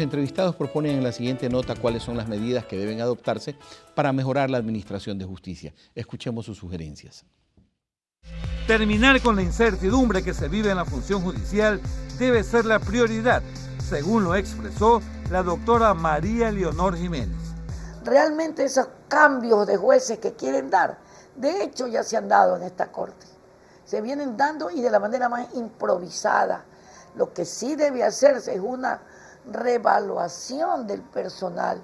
entrevistados proponen en la siguiente nota cuáles son las medidas que deben adoptarse para mejorar la administración de justicia. Escuchemos sus sugerencias. Terminar con la incertidumbre que se vive en la función judicial debe ser la prioridad, según lo expresó la doctora María Leonor Jiménez. Realmente esos cambios de jueces que quieren dar, de hecho ya se han dado en esta corte. Se vienen dando y de la manera más improvisada. Lo que sí debe hacerse es una reevaluación del personal,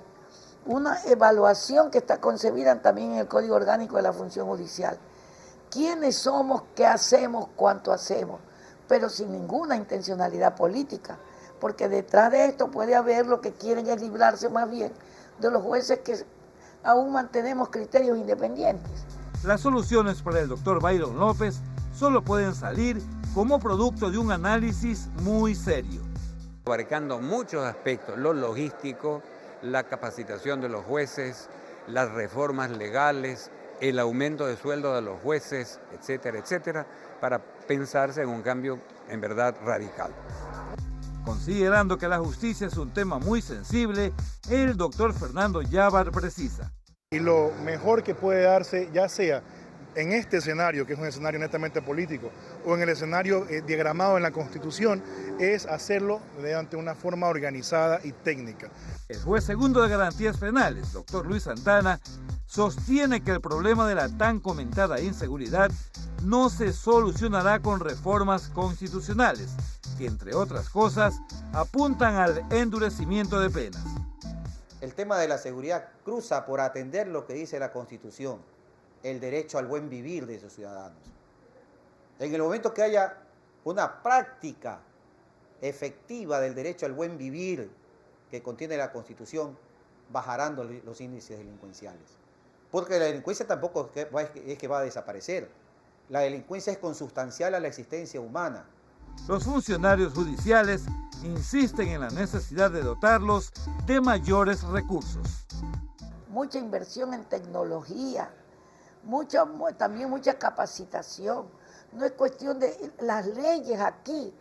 una evaluación que está concebida también en el Código Orgánico de la Función Judicial. ¿Quiénes somos? ¿Qué hacemos? ¿Cuánto hacemos? Pero sin ninguna intencionalidad política, porque detrás de esto puede haber lo que quieren es librarse más bien de los jueces que aún mantenemos criterios independientes. Las soluciones para el doctor Byron López solo pueden salir como producto de un análisis muy serio. Abarcando muchos aspectos, lo logístico, la capacitación de los jueces, las reformas legales, el aumento de sueldo de los jueces, etcétera, etcétera, para pensarse en un cambio en verdad radical. Considerando que la justicia es un tema muy sensible, el doctor Fernando Yávar precisa. Y lo mejor que puede darse, ya sea en este escenario, que es un escenario netamente político, o en el escenario diagramado en la Constitución, es hacerlo mediante una forma organizada y técnica. El juez segundo de Garantías Penales, doctor Luis Santana, sostiene que el problema de la tan comentada inseguridad no se solucionará con reformas constitucionales, que entre otras cosas apuntan al endurecimiento de penas. El tema de la seguridad cruza por atender lo que dice la Constitución, el derecho al buen vivir de sus ciudadanos. En el momento que haya una práctica efectiva del derecho al buen vivir que contiene la Constitución, bajarán los índices delincuenciales. Porque la delincuencia tampoco es que va a desaparecer. La delincuencia es consustancial a la existencia humana. Los funcionarios judiciales insisten en la necesidad de dotarlos de mayores recursos. Mucha inversión en tecnología, también mucha capacitación. No es cuestión de las leyes aquí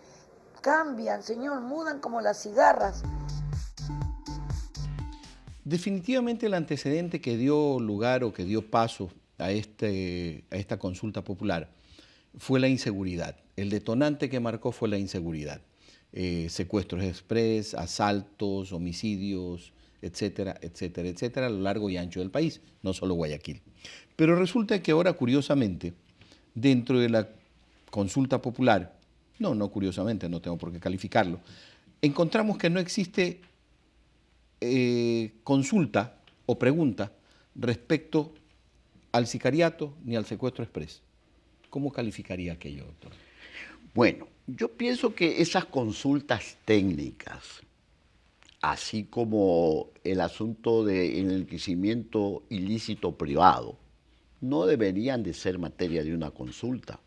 cambian, señor, mudan como las cigarras. Definitivamente el antecedente que dio lugar o que dio paso a esta consulta popular fue la inseguridad. El detonante que marcó fue la inseguridad. Secuestros express, asaltos, homicidios, etcétera, etcétera, etcétera, a lo largo y ancho del país, no solo Guayaquil. Pero resulta que ahora, curiosamente, dentro de la consulta popular, no curiosamente, no tengo por qué calificarlo, encontramos que no existe consulta o pregunta respecto al sicariato ni al secuestro express. ¿Cómo calificaría aquello, doctor? Bueno, yo pienso que esas consultas técnicas, así como el asunto del enriquecimiento ilícito privado, no deberían de ser materia de una consulta.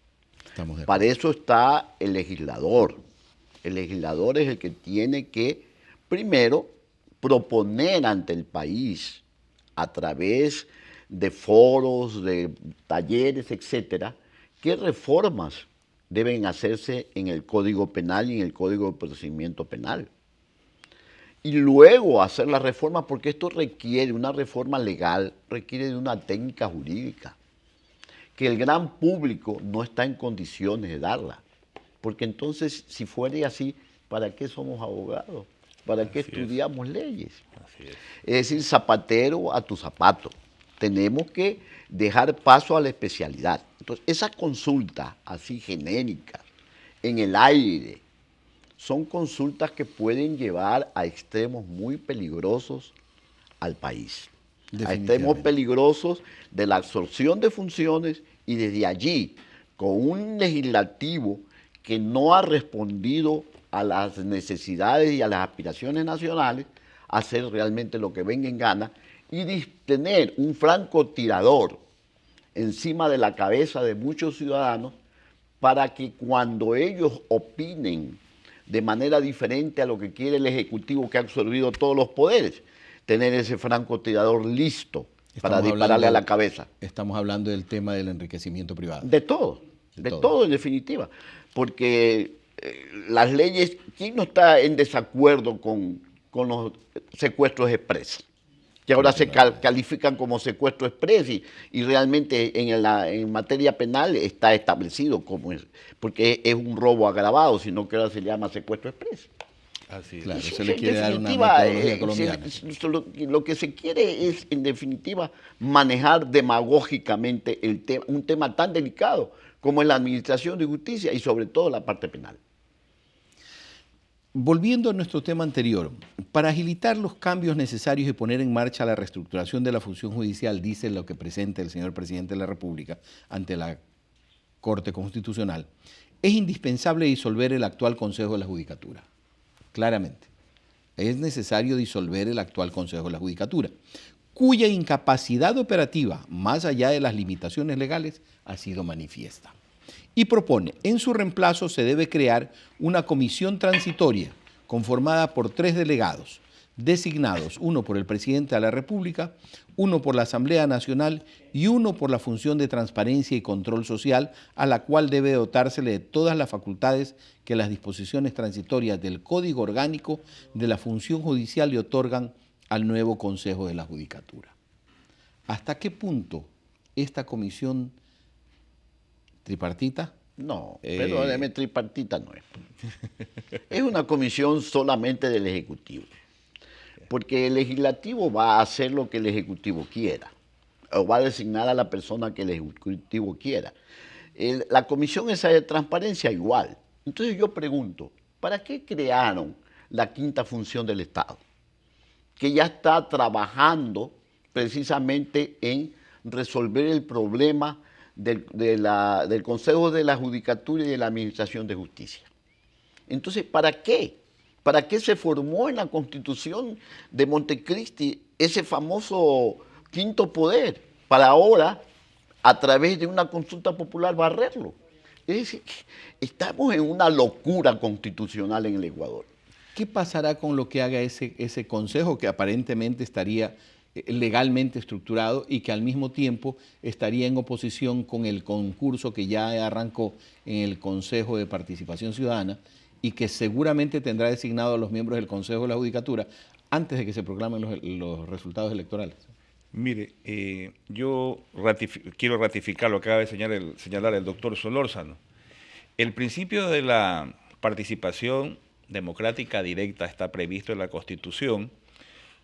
Para eso está el legislador. El legislador es el que tiene que, primero, proponer ante el país, a través de foros, de talleres, etcétera, qué reformas deben hacerse en el Código Penal y en el Código de Procedimiento Penal. Y luego hacer la reforma, porque esto requiere, una reforma legal, requiere de una técnica jurídica, que el gran público no está en condiciones de darla. Porque entonces, si fuera así, ¿para qué somos abogados? ¿Para qué estudiamos leyes? Es decir, zapatero a tu zapato. Tenemos que dejar paso a la especialidad. Entonces, esas consultas así genéricas, en el aire, son consultas que pueden llevar a extremos muy peligrosos al país. A extremos peligrosos de la absorción de funciones y desde allí, con un legislativo que no ha respondido a las necesidades y a las aspiraciones nacionales, hacer realmente lo que venga en gana y tener un francotirador encima de la cabeza de muchos ciudadanos para que cuando ellos opinen de manera diferente a lo que quiere el Ejecutivo, que ha absorbido todos los poderes, tener ese francotirador listo para dispararle a la cabeza. Estamos hablando del tema del enriquecimiento privado. De todo en definitiva, porque las leyes, ¿quién no está en desacuerdo con con los secuestros express, que ahora se califican como secuestro express y realmente en materia penal está establecido como es, porque es un robo agravado, sino que ahora se llama secuestro express. Así es. Claro, se le quiere dar una metodología colombiana. Lo que se quiere es, en definitiva, manejar demagógicamente un tema tan delicado como es la administración de justicia y sobre todo la parte penal. Volviendo a nuestro tema anterior, para agilitar los cambios necesarios y poner en marcha la reestructuración de la función judicial, dice lo que presenta el señor presidente de la República ante la Corte Constitucional, es indispensable disolver el actual Consejo de la Judicatura. Claramente, es necesario disolver el actual Consejo de la Judicatura, cuya incapacidad operativa, más allá de las limitaciones legales, ha sido manifiesta. Y propone, en su reemplazo se debe crear una comisión transitoria conformada por 3 delegados, designados, uno por el presidente de la República, uno por la Asamblea Nacional y uno por la función de transparencia y control social, a la cual debe dotársele de todas las facultades que las disposiciones transitorias del Código Orgánico de la Función Judicial le otorgan al nuevo Consejo de la Judicatura. ¿Hasta qué punto esta comisión tripartita? No, perdóneme, tripartita no es. Es una comisión solamente del Ejecutivo, porque el Legislativo va a hacer lo que el Ejecutivo quiera, o va a designar a la persona que el Ejecutivo quiera. La comisión esa de transparencia igual. Entonces yo pregunto, ¿para qué crearon la quinta función del Estado? Que ya está trabajando precisamente en resolver el problema del Consejo de la Judicatura y de la Administración de Justicia. Entonces, ¿para qué? ¿Para qué se formó en la Constitución de Montecristi ese famoso quinto poder? Para ahora, a través de una consulta popular, barrerlo. Es decir, estamos en una locura constitucional en el Ecuador. ¿Qué pasará con lo que haga ese consejo que aparentemente estaría legalmente estructurado y que al mismo tiempo estaría en oposición con el concurso que ya arrancó en el Consejo de Participación Ciudadana y que seguramente tendrá designado a los miembros del Consejo de la Judicatura antes de que se proclamen los resultados electorales? Mire, yo quiero ratificar lo que acaba de señalar el doctor Solórzano. El principio de la participación democrática directa está previsto en la Constitución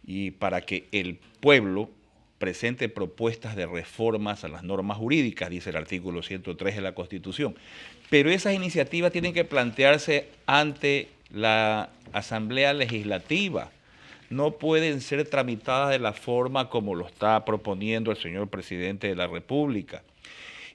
y para que el pueblo presente propuestas de reformas a las normas jurídicas, dice el artículo 103 de la Constitución. Pero esas iniciativas tienen que plantearse ante la Asamblea Legislativa. No pueden ser tramitadas de la forma como lo está proponiendo el señor presidente de la República.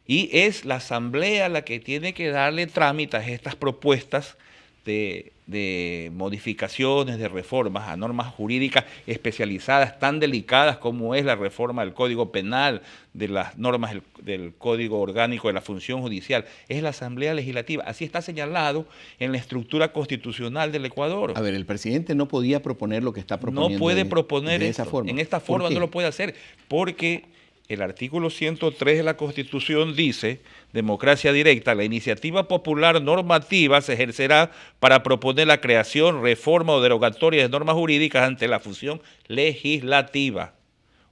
Y es la Asamblea la que tiene que darle trámite a estas propuestas de modificaciones, de reformas a normas jurídicas especializadas, tan delicadas como es la reforma del Código Penal, de las normas del Código Orgánico de la Función Judicial. Es la Asamblea Legislativa. Así está señalado en la estructura constitucional del Ecuador. A ver, el presidente no podía proponer lo que está proponiendo. No puede proponer de esa forma. En esta forma no lo puede hacer, porque el artículo 103 de la Constitución dice: democracia directa, la iniciativa popular normativa se ejercerá para proponer la creación, reforma o derogatoria de normas jurídicas ante la función legislativa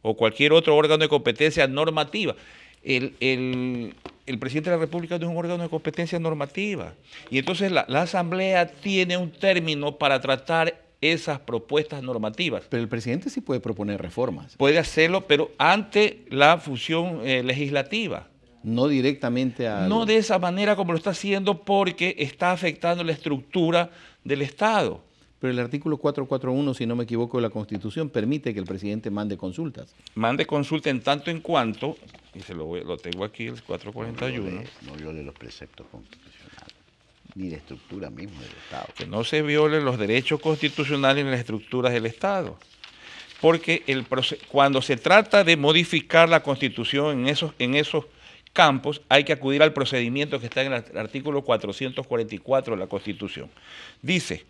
o cualquier otro órgano de competencia normativa. El presidente de la República no es un órgano de competencia normativa. Y entonces la Asamblea tiene un término para tratar esas propuestas normativas. Pero el presidente sí puede proponer reformas. Puede hacerlo, pero ante la función legislativa. No directamente a... No de esa manera como lo está haciendo, porque está afectando la estructura del Estado. Pero el artículo 441, si no me equivoco, de la Constitución permite que el presidente mande consultas. Mande consulta en tanto en cuanto, y lo tengo aquí, el 441. No viole los preceptos constitucionales, ni la estructura misma del Estado. Que no se violen los derechos constitucionales ni las estructuras del Estado. Porque cuando se trata de modificar la Constitución en esos campos, hay que acudir al procedimiento que está en el artículo 444 de la Constitución. Dice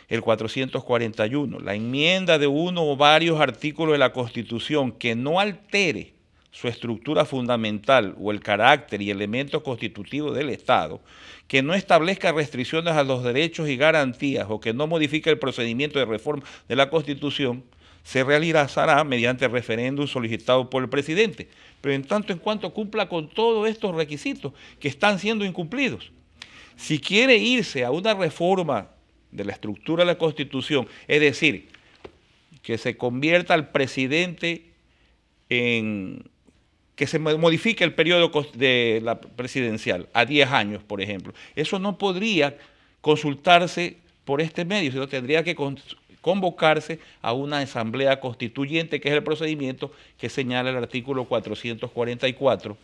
el 441, la enmienda de uno o varios artículos de la Constitución que no altere su estructura fundamental o el carácter y elementos constitutivos del Estado, que no establezca restricciones a los derechos y garantías o que no modifique el procedimiento de reforma de la Constitución, se realizará mediante referéndum solicitado por el presidente, pero en tanto en cuanto cumpla con todos estos requisitos que están siendo incumplidos. Si quiere irse a una reforma de la estructura de la Constitución, es decir, que se convierta al presidente en que se modifique el periodo de la presidencial a 10 años, por ejemplo. Eso no podría consultarse por este medio, sino tendría que convocarse a una asamblea constituyente, que es el procedimiento que señala el artículo 444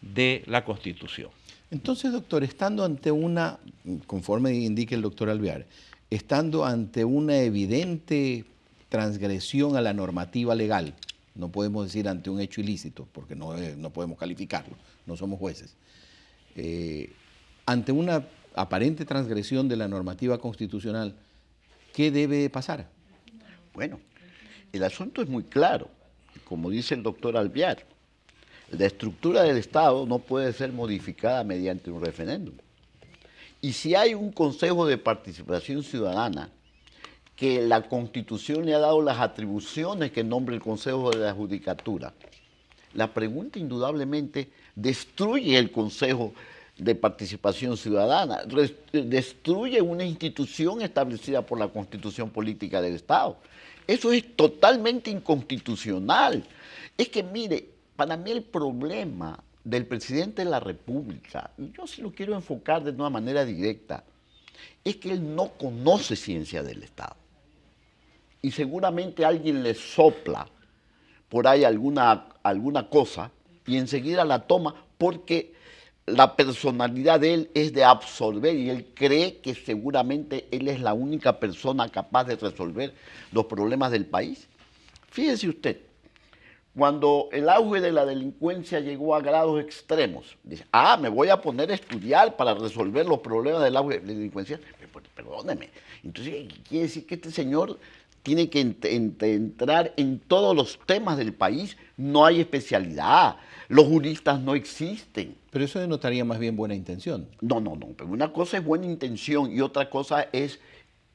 de la Constitución. Entonces, doctor, estando ante una, conforme indica el doctor Alvear, estando ante una evidente transgresión a la normativa legal, no podemos decir ante un hecho ilícito, porque no podemos calificarlo, no somos jueces, ante una aparente transgresión de la normativa constitucional, ¿qué debe pasar? Bueno, el asunto es muy claro, como dice el doctor Alvear. La estructura del Estado no puede ser modificada mediante un referéndum. Y si hay un Consejo de Participación Ciudadana que la Constitución le ha dado las atribuciones que nombra el Consejo de la Judicatura, la pregunta indudablemente destruye el Consejo de Participación Ciudadana, destruye una institución establecida por la Constitución Política del Estado. Eso es totalmente inconstitucional. Es que, mire, para mí el problema del presidente de la República, y yo sí lo quiero enfocar de una manera directa, es que él no conoce ciencia del Estado. Y seguramente alguien le sopla por ahí alguna cosa y enseguida la toma porque la personalidad de él es de absorber y él cree que seguramente él es la única persona capaz de resolver los problemas del país. Fíjese usted, cuando el auge de la delincuencia llegó a grados extremos, dice, me voy a poner a estudiar para resolver los problemas del auge de la delincuencia. Perdóneme, entonces quiere decir que este señor tiene que entrar en todos los temas del país, no hay especialidad, los juristas no existen. Pero eso denotaría más bien buena intención. No, pero una cosa es buena intención y otra cosa es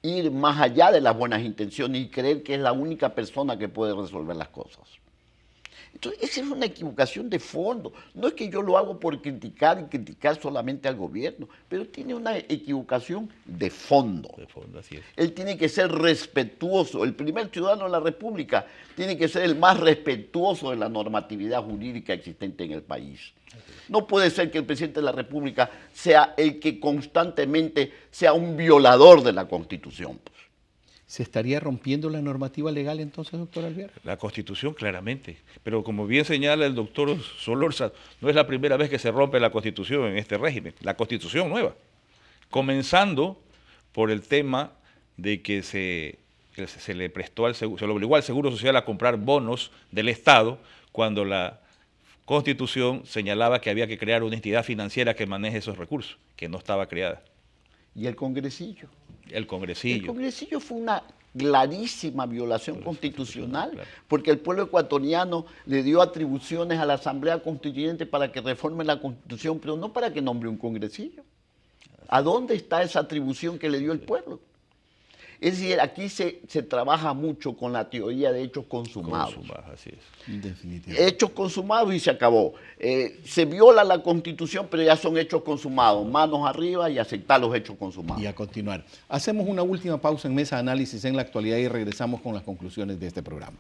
ir más allá de las buenas intenciones y creer que es la única persona que puede resolver las cosas. Entonces, esa es una equivocación de fondo. No es que yo lo hago por criticar y criticar solamente al gobierno, pero tiene una equivocación de fondo. De fondo, así es. Él tiene que ser respetuoso. El primer ciudadano de la República tiene que ser el más respetuoso de la normatividad jurídica existente en el país. No puede ser que el presidente de la República sea el que constantemente sea un violador de la Constitución. ¿Se estaría rompiendo la normativa legal entonces, doctor Alvear? La Constitución, claramente. Pero como bien señala el doctor Solórzano, no es la primera vez que se rompe la Constitución en este régimen. La Constitución nueva. Comenzando por el tema de que se le prestó se le obligó al Seguro Social a comprar bonos del Estado cuando la Constitución señalaba que había que crear una entidad financiera que maneje esos recursos, que no estaba creada. ¿Y el congresillo? El congresillo. El congresillo fue una clarísima violación constitucional, porque el pueblo ecuatoriano le dio atribuciones a la Asamblea Constituyente para que reforme la Constitución, pero no para que nombre un congresillo. ¿A dónde está esa atribución que le dio el pueblo? Es decir, aquí se trabaja mucho con la teoría de hechos consumados. Así es. Definitivamente. Hechos consumados y se acabó. Se viola la Constitución, pero ya son hechos consumados. Manos arriba y aceptar los hechos consumados. Y a continuar. Hacemos una última pausa en Mesa de Análisis en la Actualidad y regresamos con las conclusiones de este programa.